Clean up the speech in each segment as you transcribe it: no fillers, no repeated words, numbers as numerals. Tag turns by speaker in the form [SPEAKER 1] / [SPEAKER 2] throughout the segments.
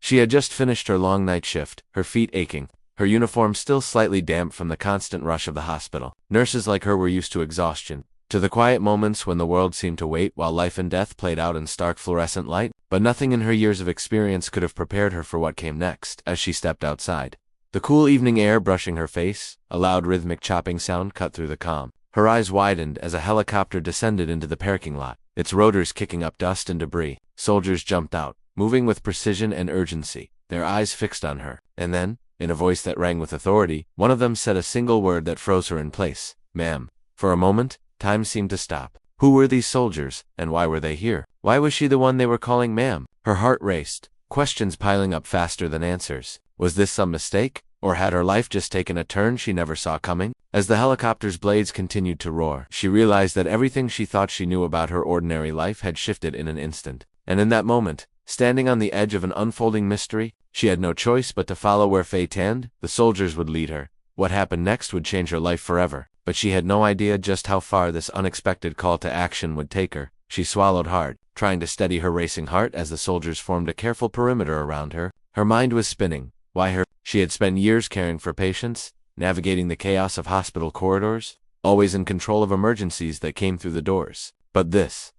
[SPEAKER 1] She had just finished her long night shift, her feet aching, her uniform still slightly damp from the constant rush of the hospital. Nurses like her were used to exhaustion, to the quiet moments when the world seemed to wait while life and death played out in stark fluorescent light, but nothing in her years of experience could have prepared her for what came next as she stepped outside. The cool evening air brushing her face, a loud rhythmic chopping sound cut through the calm. Her eyes widened as a helicopter descended into the parking lot, its rotors kicking up dust and debris. Soldiers jumped out, moving with precision and urgency, their eyes fixed on her. And then, in a voice that rang with authority, one of them said a single word that froze her in place. "Ma'am." For a moment, time seemed to stop. Who were these soldiers, and why were they here? Why was she the one they were calling ma'am? Her heart raced, questions piling up faster than answers. Was this some mistake? Or had her life just taken a turn she never saw coming? As the helicopter's blades continued to roar, she realized that everything she thought she knew about her ordinary life had shifted in an instant. And in that moment, standing on the edge of an unfolding mystery, she had no choice but to follow where fate tended. The soldiers would lead her. What happened next would change her life forever. But she had no idea just how far this unexpected call to action would take her. She swallowed hard, trying to steady her racing heart as the soldiers formed a careful perimeter around her. Her mind was spinning. Why her? She had spent years caring for patients, navigating the chaos of hospital corridors, always in control of emergencies that came through the doors. But this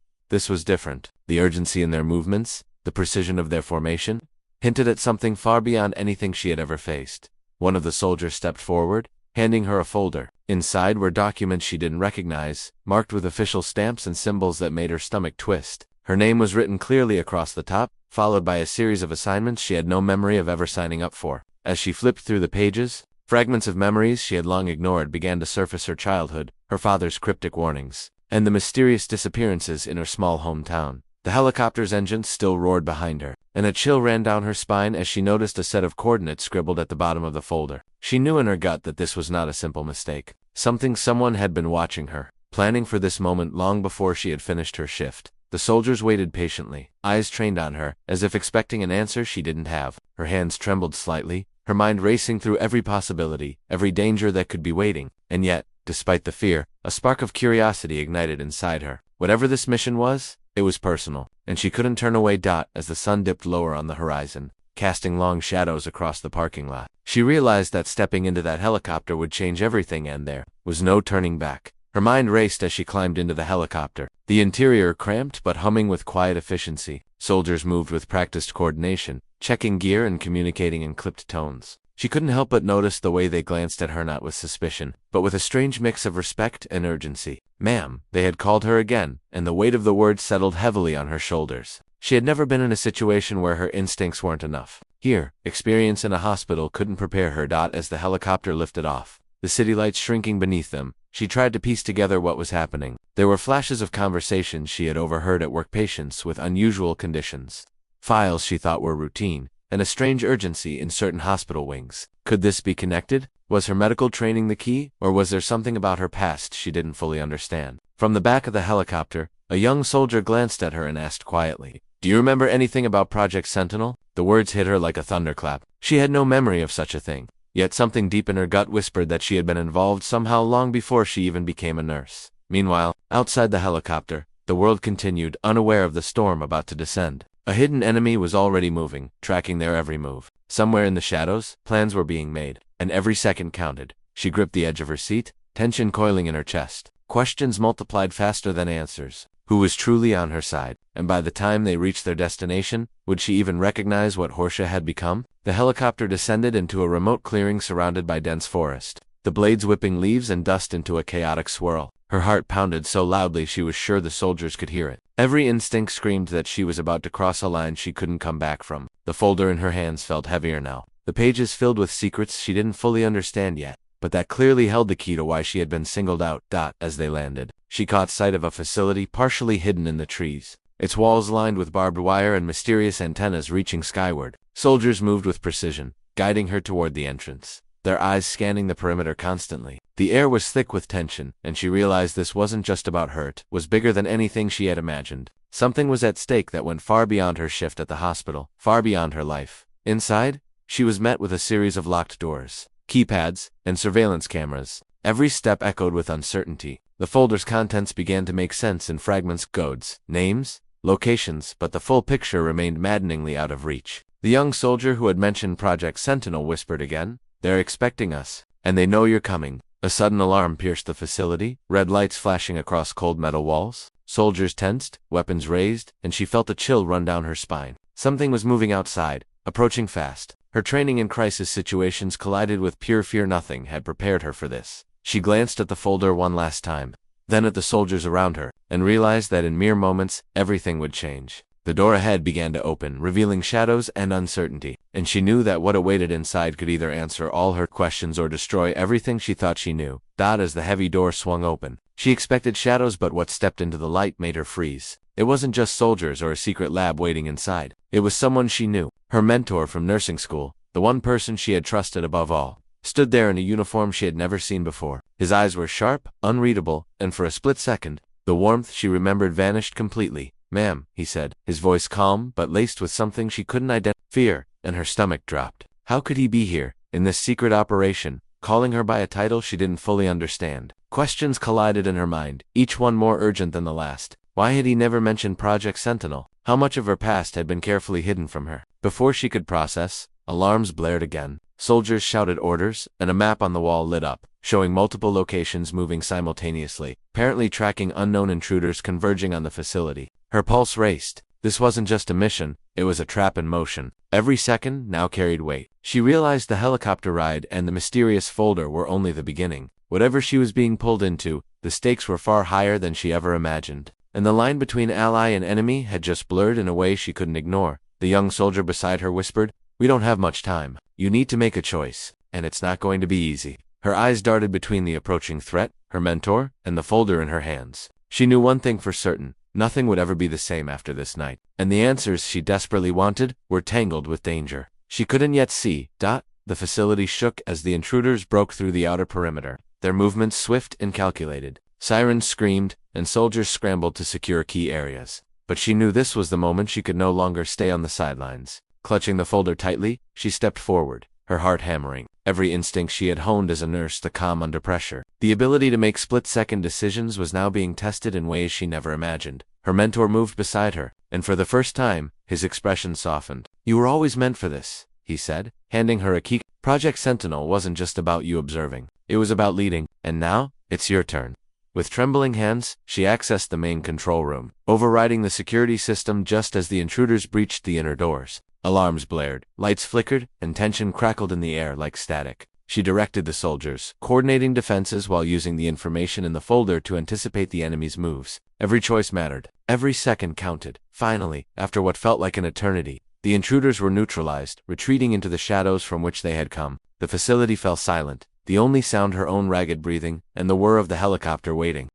[SPEAKER 1] was different. The urgency in their movements, the precision of their formation, hinted at something far beyond anything she had ever faced. One of the soldiers stepped forward, handing her a folder. Inside were documents she didn't recognize, marked with official stamps and symbols that made her stomach twist. Her name was written clearly across the top, followed by a series of assignments she had no memory of ever signing up for. As she flipped through the pages, fragments of memories she had long ignored began to surface: her childhood, her father's cryptic warnings, and the mysterious disappearances in her small hometown. The helicopter's engine still roared behind her, and a chill ran down her spine as she noticed a set of coordinates scribbled at the bottom of the folder. She knew in her gut that this was not a simple mistake. Someone had been watching her, planning for this moment long before she had finished her shift. The soldiers waited patiently, eyes trained on her, as if expecting an answer she didn't have. Her hands trembled slightly, her mind racing through every possibility, every danger that could be waiting. And yet, despite the fear, a spark of curiosity ignited inside her. Whatever this mission was, it was personal, and she couldn't turn away. As the sun dipped lower on the horizon, casting long shadows across the parking lot, she realized that stepping into that helicopter would change everything, and there was no turning back. Her mind raced as she climbed into the helicopter, the interior cramped but humming with quiet efficiency. Soldiers moved with practiced coordination, checking gear and communicating in clipped tones. She couldn't help but notice the way they glanced at her, not with suspicion, but with a strange mix of respect and urgency. "Ma'am," they had called her again, and the weight of the words settled heavily on her shoulders. She had never been in a situation where her instincts weren't enough. Here, experience in a hospital couldn't prepare her. As the helicopter lifted off, the city lights shrinking beneath them, she tried to piece together what was happening. There were flashes of conversations she had overheard at work, patients with unusual conditions, files she thought were routine, and a strange urgency in certain hospital wings. Could this be connected? Was her medical training the key, or was there something about her past she didn't fully understand? From the back of the helicopter, a young soldier glanced at her and asked quietly, "Do you remember anything about Project Sentinel?" The words hit her like a thunderclap. She had no memory of such a thing, yet something deep in her gut whispered that she had been involved somehow long before she even became a nurse. Meanwhile, outside the helicopter, the world continued, unaware of the storm about to descend. A hidden enemy was already moving, tracking their every move. Somewhere in the shadows, plans were being made, and every second counted. She gripped the edge of her seat, tension coiling in her chest. Questions multiplied faster than answers. Who was truly on her side? And by the time they reached their destination, would she even recognize what Horsha had become? The helicopter descended into a remote clearing surrounded by dense forest, the blades whipping leaves and dust into a chaotic swirl. Her heart pounded so loudly she was sure the soldiers could hear it. Every instinct screamed that she was about to cross a line she couldn't come back from. The folder in her hands felt heavier now, the pages filled with secrets she didn't fully understand yet, but that clearly held the key to why she had been singled out. As they landed, she caught sight of a facility partially hidden in the trees, its walls lined with barbed wire and mysterious antennas reaching skyward. Soldiers moved with precision, guiding her toward the entrance, their eyes scanning the perimeter constantly. The air was thick with tension, and she realized this wasn't just about her. It was bigger than anything she had imagined. Something was at stake that went far beyond her shift at the hospital, far beyond her life. Inside, she was met with a series of locked doors, keypads, and surveillance cameras. Every step echoed with uncertainty. The folder's contents began to make sense in fragments, codes, names, locations, but the full picture remained maddeningly out of reach. The young soldier who had mentioned Project Sentinel whispered again. "They're expecting us, and they know you're coming." A sudden alarm pierced the facility, red lights flashing across cold metal walls. Soldiers tensed, weapons raised, and she felt a chill run down her spine. Something was moving outside, approaching fast. Her training in crisis situations collided with pure fear. Nothing had prepared her for this. She glanced at the folder one last time, then at the soldiers around her, and realized that in mere moments, everything would change. The door ahead began to open, revealing shadows and uncertainty, and she knew that what awaited inside could either answer all her questions or destroy everything she thought she knew. As the heavy door swung open, she expected shadows, but what stepped into the light made her freeze. It wasn't just soldiers or a secret lab waiting inside. It was someone she knew, her mentor from nursing school, the one person she had trusted above all, stood there in a uniform she had never seen before. His eyes were sharp, unreadable, and for a split second, the warmth she remembered vanished completely. "Ma'am," he said, his voice calm but laced with something she couldn't identify. Fear, and her stomach dropped. How could he be here, in this secret operation, calling her by a title she didn't fully understand? Questions collided in her mind, each one more urgent than the last. Why had he never mentioned Project Sentinel? How much of her past had been carefully hidden from her? Before she could process, alarms blared again. Soldiers shouted orders, and a map on the wall lit up, showing multiple locations moving simultaneously, apparently tracking unknown intruders converging on the facility. Her pulse raced. This wasn't just a mission, it was a trap in motion. Every second now carried weight. She realized the helicopter ride and the mysterious folder were only the beginning. Whatever she was being pulled into, the stakes were far higher than she ever imagined. And the line between ally and enemy had just blurred in a way she couldn't ignore. The young soldier beside her whispered, "We don't have much time. You need to make a choice, and it's not going to be easy." Her eyes darted between the approaching threat, her mentor, and the folder in her hands. She knew one thing for certain. Nothing would ever be the same after this night, and the answers she desperately wanted were tangled with danger. She couldn't yet see. The facility shook as the intruders broke through the outer perimeter, their movements swift and calculated. Sirens screamed, and soldiers scrambled to secure key areas. But she knew this was the moment she could no longer stay on the sidelines. Clutching the folder tightly, she stepped forward, her heart hammering. Every instinct she had honed as a nurse, the calm under pressure, the ability to make split-second decisions, was now being tested in ways she never imagined. Her mentor moved beside her, and for the first time, his expression softened. "You were always meant for this," he said, handing her a key. "Project Sentinel wasn't just about you observing. It was about leading, and now, it's your turn." With trembling hands, she accessed the main control room, overriding the security system just as the intruders breached the inner doors. Alarms blared, lights flickered, and tension crackled in the air like static. She directed the soldiers, coordinating defenses while using the information in the folder to anticipate the enemy's moves. Every choice mattered. Every second counted. Finally, after what felt like an eternity, the intruders were neutralized, retreating into the shadows from which they had come. The facility fell silent, the only sound her own ragged breathing and the whir of the helicopter waiting.